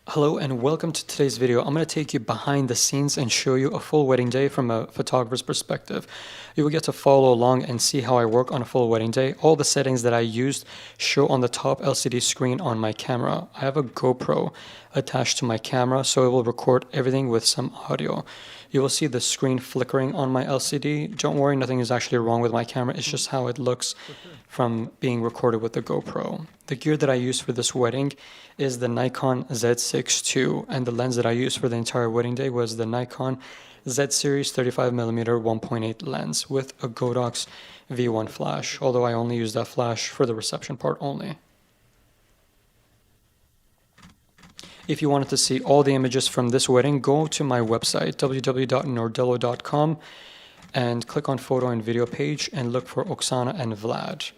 Hello and welcome to today's video. I'm going to take you behind the scenes and show you a full wedding day from a photographer's perspective. You will get to follow along and see how I work on a full wedding day. All the settings that I used show on the top LCD screen on my camera. I have a GoPro attached to my camera, so it will record everything with some audio. You will see the screen flickering on my LCD. Don't worry, nothing is actually wrong with my camera. It's just how it looks from being recorded with the GoPro. The gear that I used for this wedding is the Nikon Z6II, and the lens that I used for the entire wedding day was the Nikon Z series 35mm 1.8 lens with a Godox V1 flash, although I only used that flash for the reception part only. If you wanted to see all the images from this wedding, go to my website, www.nordello.com, and click on photo and video page and look for Oksana and Vlad.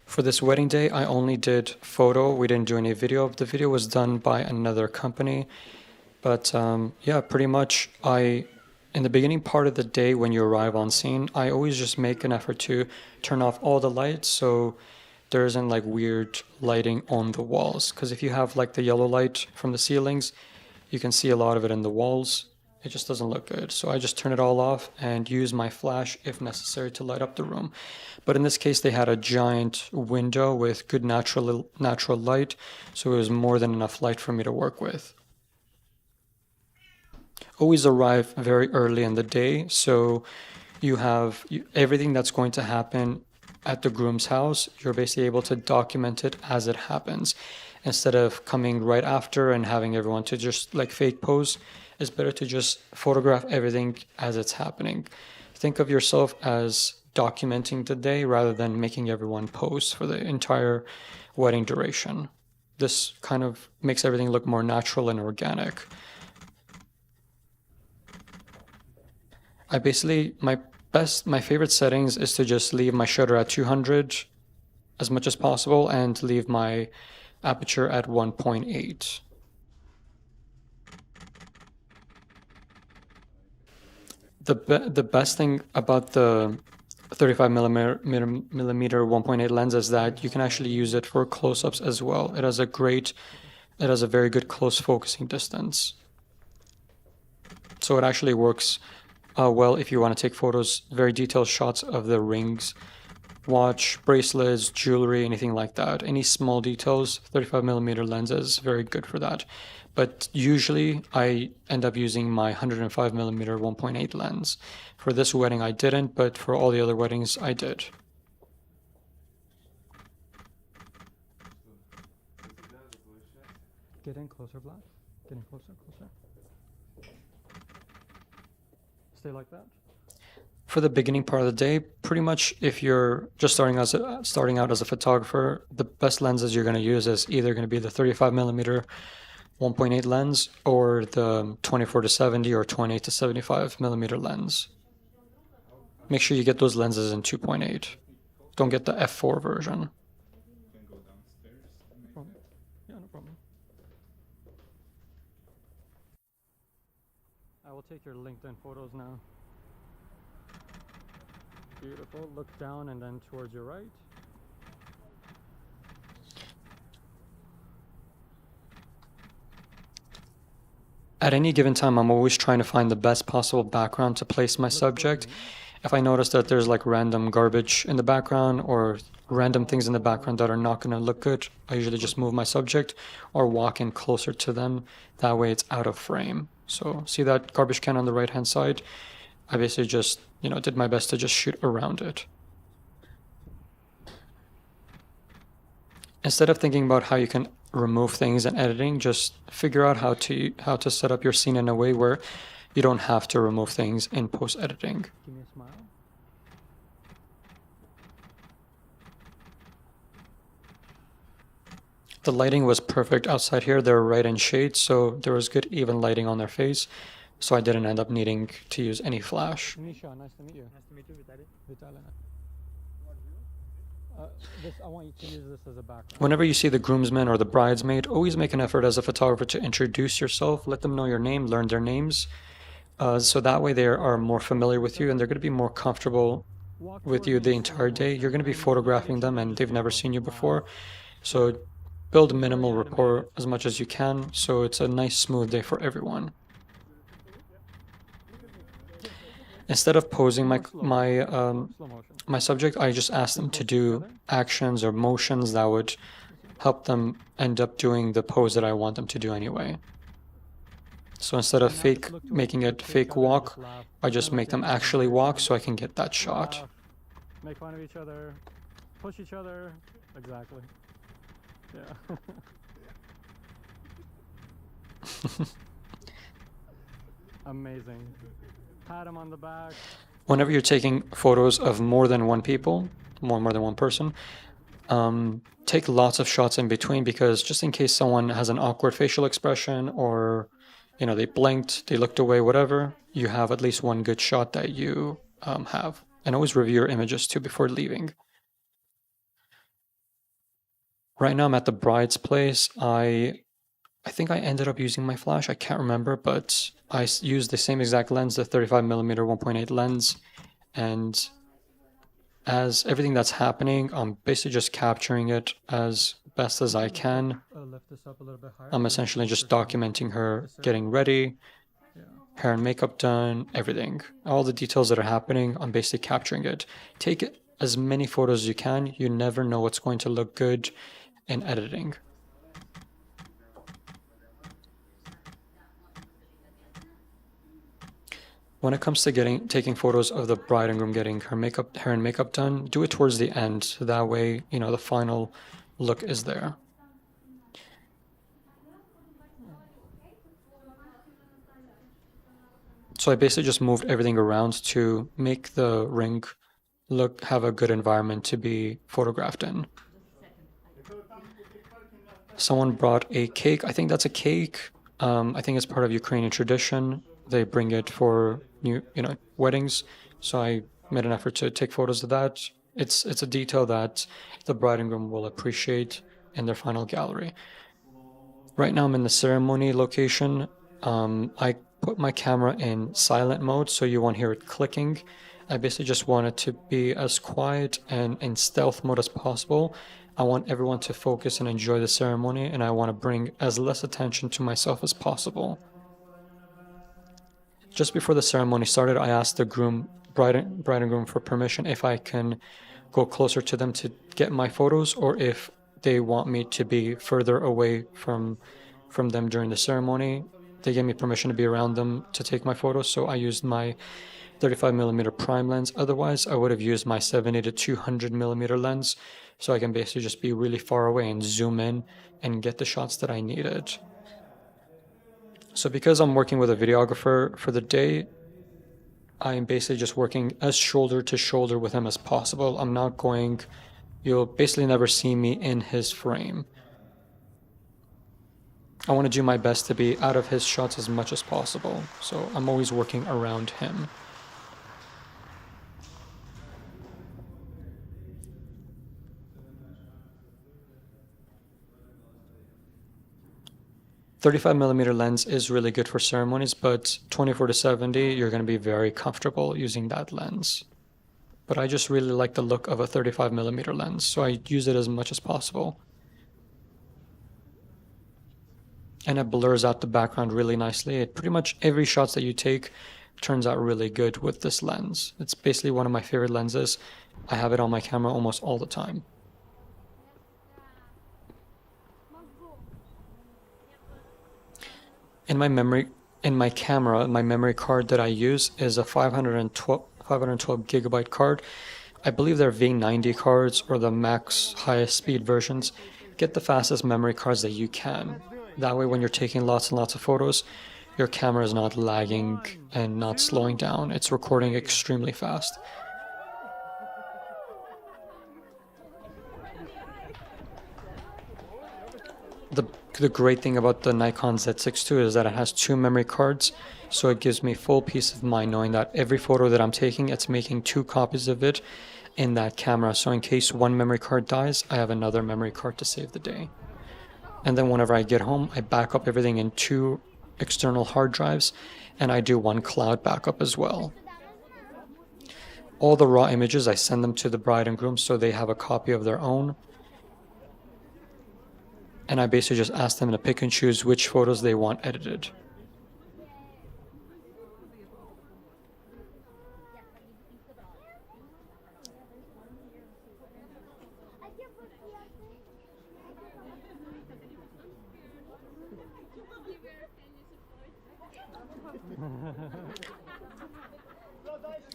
For this wedding day, I only did photo. We didn't do any video. The video was done by another company. But yeah, pretty much in the beginning part of the day when you arrive on scene, I always just make an effort to turn off all the lights so there isn't like weird lighting on the walls. Because if you have like the yellow light from the ceilings, you can see a lot of it in the walls. It just doesn't look good. So I just turn it all off and use my flash if necessary to light up the room. But in this case, they had a giant window with good natural light, so it was more than enough light for me to work with. Always arrive very early in the day, so you have everything that's going to happen at the groom's house. You're basically able to document it as it happens. Instead of coming right after and having everyone to just like fake pose, it's better to just photograph everything as it's happening. Think of yourself as documenting the day rather than making everyone pose for the entire wedding duration. This kind of makes everything look more natural and organic. My favorite settings is to just leave my shutter at 200 as much as possible and leave my aperture at 1.8. The best thing about the 35mm 1.8 lens is that you can actually use it for close-ups as well. It has a very good close focusing distance. So it actually works well if you want to take photos, very detailed shots of the rings, watch, bracelets, jewelry, anything like that. Any small details, 35mm lens is very good for that. But usually I end up using my 105mm 1.8 lens. For this wedding I didn't, but for all the other weddings I did. Get in closer, Vlad. Get in closer. Stay like that. For the beginning part of the day, pretty much if you're just starting out as a photographer, the best lenses you're going to use is either going to be the 35mm 1.8 lens or the 24-70 or 20-75mm lens. Make sure you get those lenses in 2.8. Don't get the f4 version. Yeah, no problem. I will take your LinkedIn photos now. Beautiful. Look down and then towards your right. At any given time, I'm always trying to find the best possible background to place my subject. If I notice that there's like random garbage in the background or random things in the background that are not going to look good, I usually just move my subject or walk in closer to them. That way it's out of frame. So see that garbage can on the right hand side? I basically just, did my best to just shoot around it. Instead of thinking about how you can remove things in editing, just figure out how to set up your scene in a way where you don't have to remove things in post-editing. Give me a smile. The lighting was perfect outside here. They were right in shade, so there was good even lighting on their face. So I didn't end up needing to use any flash. Misha, nice to meet you. Nice to meet you, Vitaly. I want you to use this as a background. Whenever you see the groomsman or the bridesmaid, always make an effort as a photographer to introduce yourself, let them know your name, learn their names, so that way they are more familiar with you and they're going to be more comfortable with you the entire day. You're going to be photographing them and they've never seen you before. So build minimal rapport as much as you can so it's a nice smooth day for everyone. Instead of posing my subject, I just asked them to do actions or motions that would help them end up doing the pose that I want them to do anyway. So instead of making it fake walk, I just make them actually walk so I can get that shot. Make fun of each other, push each other, exactly. Yeah. Amazing. Pat him on the back. Whenever you're taking photos of more than one people, more than one person, take lots of shots in between because just in case someone has an awkward facial expression or, you know, they blinked, they looked away, whatever, you have at least one good shot that you have. And always review your images too before leaving. Right now I'm at the bride's place. I think I ended up using my flash. I can't remember, but I used the same exact lens, the 35mm 1.8 lens. And as everything that's happening, I'm basically just capturing it as best as I can. I'm essentially just documenting her getting ready, hair and makeup done, everything. All the details that are happening, I'm basically capturing it. Take as many photos as you can. You never know what's going to look good in editing. When it comes to taking photos of the bride and groom getting hair and makeup done, do it towards the end. So that way, you know, the final look is there. So I basically just moved everything around to make the ring have a good environment to be photographed in. Someone brought a cake. I think that's a cake. I think it's part of Ukrainian tradition. They bring it for weddings. So I made an effort to take photos of that. It's a detail that the bride and groom will appreciate in their final gallery. Right now I'm in the ceremony location. I put my camera in silent mode, so you won't hear it clicking. I basically just want it to be as quiet and in stealth mode as possible. I want everyone to focus and enjoy the ceremony, and I want to bring as less attention to myself as possible. Just before the ceremony started, I asked the bride and groom for permission if I can go closer to them to get my photos, or if they want me to be further away from them during the ceremony. They gave me permission to be around them to take my photos, so I used my 35mm prime lens. Otherwise, I would have used my 70 to 200mm lens, so I can basically just be really far away and zoom in and get the shots that I needed. So because I'm working with a videographer for the day, I'm basically just working as shoulder to shoulder with him as possible. You'll basically never see me in his frame. I want to do my best to be out of his shots as much as possible, so I'm always working around him. .35mm lens is really good for ceremonies, but 24 to 70, you're going to be very comfortable using that lens. But I just really like the look of a 35mm lens, so I use it as much as possible. And it blurs out the background really nicely. Pretty much every shot that you take turns out really good with this lens. It's basically one of my favorite lenses. I have it on my camera almost all the time. In my camera, my memory card that I use is a 512 gigabyte card. I believe they're V90 cards or the max highest speed versions. Get the fastest memory cards that you can. That way when you're taking lots and lots of photos, your camera is not lagging and not slowing down. It's recording extremely fast. The great thing about the Nikon Z6II is that it has 2 memory cards, so it gives me full peace of mind knowing that every photo that I'm taking, it's making 2 copies of it, in that camera. So in case one memory card dies, I have another memory card to save the day. And then whenever I get home, I back up everything in 2 external hard drives, and I do 1 cloud backup as well. All the raw images, I send them to the bride and groom so they have a copy of their own. And I basically just ask them to pick and choose which photos they want edited.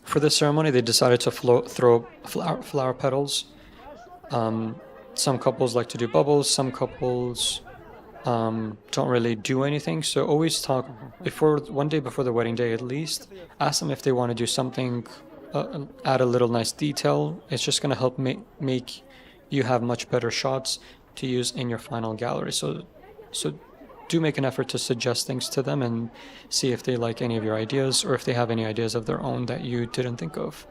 For the ceremony, they decided to throw flower petals. Some couples like to do bubbles, some couples don't really do anything. So always talk before, one day before the wedding day at least, ask them if they want to do something, add a little nice detail. It's just going to help make you have much better shots to use in your final gallery. So do make an effort to suggest things to them and see if they like any of your ideas or if they have any ideas of their own that you didn't think of.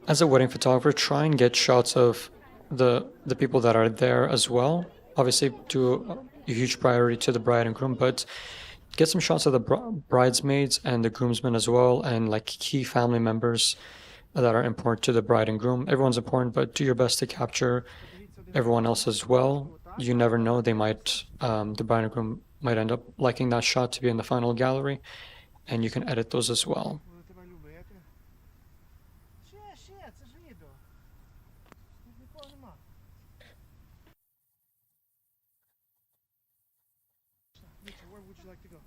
As a wedding photographer, try and get shots of the people that are there as well. Obviously, do a huge priority to the bride and groom, but get some shots of the bridesmaids and the groomsmen as well, and like key family members that are important to the bride and groom. Everyone's important, but do your best to capture everyone else as well. You never know, they might, the bride and groom might end up liking that shot to be in the final gallery, and you can edit those as well.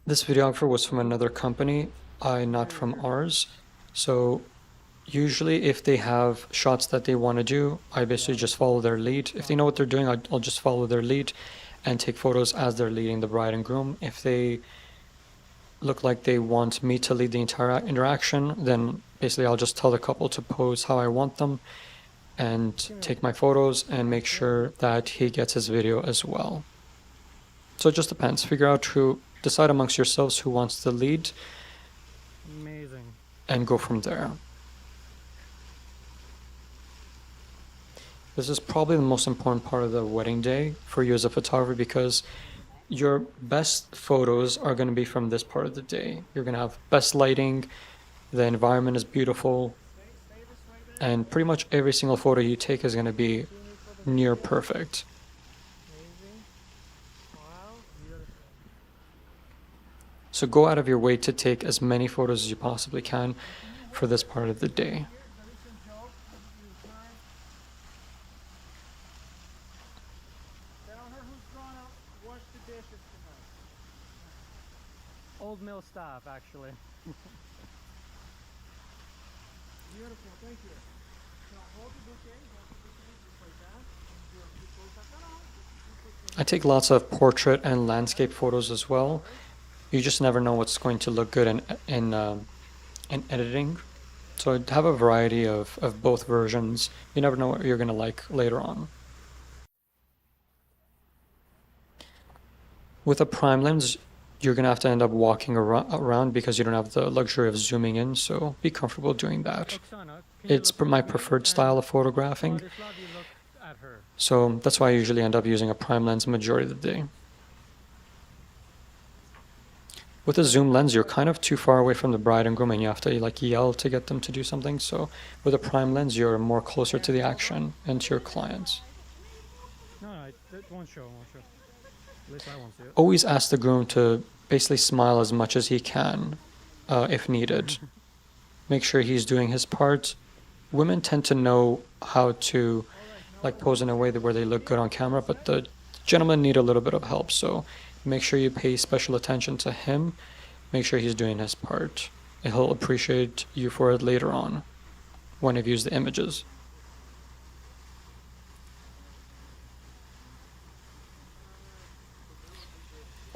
This videographer was from another company, not from ours. So usually if they have shots that they want to do, I basically just follow their lead. If they know what they're doing, I'll just follow their lead and take photos as they're leading the bride and groom. If they look like they want me to lead the entire interaction, then basically I'll just tell the couple to pose how I want them and take my photos and make sure that he gets his video as well. So it just depends. Decide amongst yourselves who wants to lead. Amazing. And go from there. This is probably the most important part of the wedding day for you as a photographer, because your best photos are going to be from this part of the day. You're going to have best lighting, the environment is beautiful, and pretty much every single photo you take is going to be near perfect. So go out of your way to take as many photos as you possibly can for this part of the day. Old mill staff, actually. Beautiful, thank you. Now hold the bouquet just like that. Do a few close-up. I take lots of portrait and landscape photos as well. You just never know what's going to look good in editing. So have a variety of both versions. You never know what you're going to like later on. With a prime lens, you're going to have to end up walking around because you don't have the luxury of zooming in, so be comfortable doing that. Oksana, It's my preferred style of photographing, so that's why I usually end up using a prime lens majority of the day. With a zoom lens, you're kind of too far away from the bride and groom and you have to like yell to get them to do something. So with a prime lens, you're more closer to the action and to your clients. No, it won't show, At least I won't see it. Always ask the groom to basically smile as much as he can, if needed. Make sure he's doing his part. Women tend to know how to like pose in a way where they look good on camera, but the gentlemen need a little bit of help. So make sure you pay special attention to him. Make sure he's doing his part. And he'll appreciate you for it later on when you've used the images.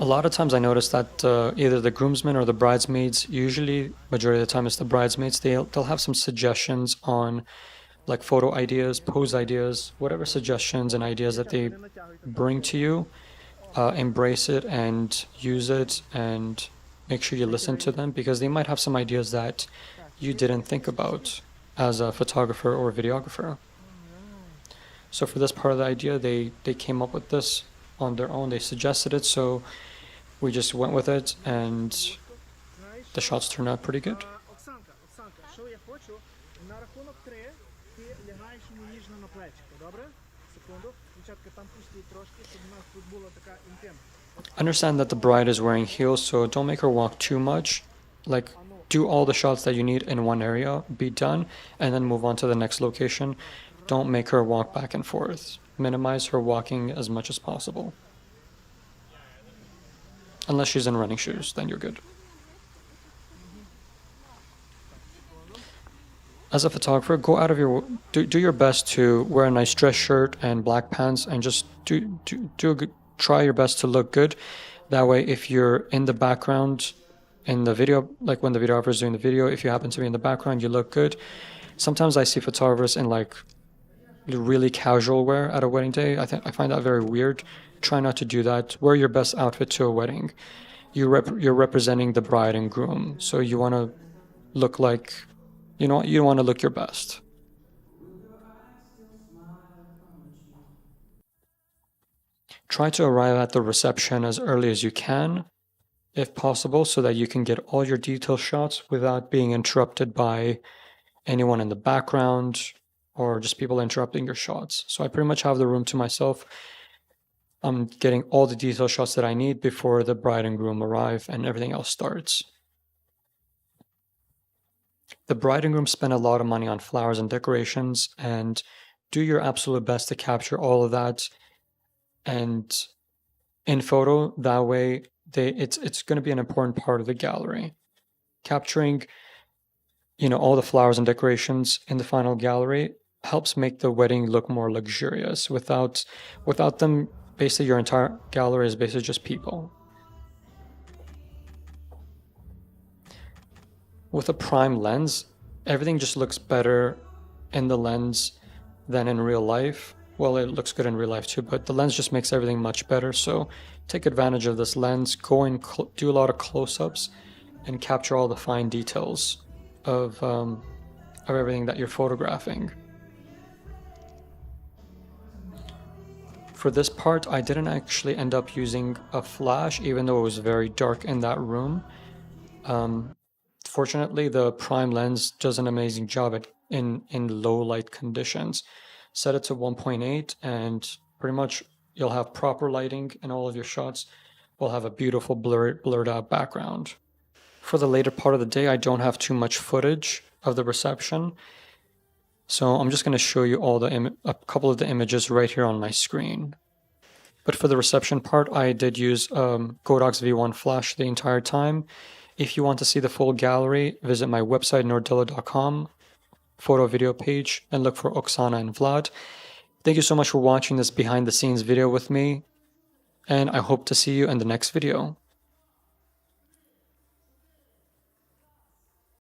A lot of times I notice that either the groomsmen or the bridesmaids, usually majority of the time it's the bridesmaids, they'll have some suggestions on like photo ideas, pose ideas, whatever suggestions and ideas that they bring to you. Embrace it and use it and make sure you listen to them because they might have some ideas that you didn't think about as a photographer or videographer. So for this part of the idea, they came up with this on their own. They suggested it, so we just went with it, and the shots turned out pretty good. Оксанка, що я хочу, на рахунок 3 ти лягаєш мені ніжно на плечико, добре? Секунду. Дівчатка, там пустіть трошки, щоб у нас тут була така інтим. Understand that the bride is wearing heels, so don't make her walk too much. Like, do all the shots that you need in one area, be done, and then move on to the next location. Don't make her walk back and forth. Minimize her walking as much as possible. Unless she's in running shoes, then you're good. As a photographer, go out of your do your best to wear a nice dress shirt and black pants, and just try your best to look good. That way, if you're in the background in the video, like when the videographer is doing the video, if you happen to be in the background, you look good. Sometimes I see photographers in like really casual wear at a wedding day. I find that very weird. Try not to do that. Wear your best outfit to a wedding. You're representing the bride and groom, so you want to look like, you want to look your best. Try to arrive at the reception as early as you can, if possible, so that you can get all your detail shots without being interrupted by anyone in the background or just people interrupting your shots. So I pretty much have the room to myself. I'm getting all the detail shots that I need before the bride and groom arrive and everything else starts. The bride and groom spend a lot of money on flowers and decorations, and do your absolute best to capture all of that and in photo. That way it's going to be an important part of the gallery. Capturing all the flowers and decorations in the final gallery helps make the wedding look more luxurious. Without them, basically your entire gallery is basically just people. With a prime lens, everything just looks better in the lens than in real life. Well, it looks good in real life too, but the lens just makes everything much better. So take advantage of this lens, go and do a lot of close-ups and capture all the fine details of everything that you're photographing. For this part, I didn't actually end up using a flash, even though it was very dark in that room. Fortunately, the prime lens does an amazing job in low light conditions. Set it to 1.8 and pretty much you'll have proper lighting and all of your shots will have a beautiful blurred out background. For the later part of the day, I don't have too much footage of the reception, so I'm just going to show you a couple of the images right here on my screen. But for the reception part, I did use Godox V1 flash the entire time. If you want to see the full gallery, visit my website nordilla.com, photo video page, and look for Oksana and Vlad. Thank you so much for watching this behind the scenes video with me, and I hope to see you in the next video.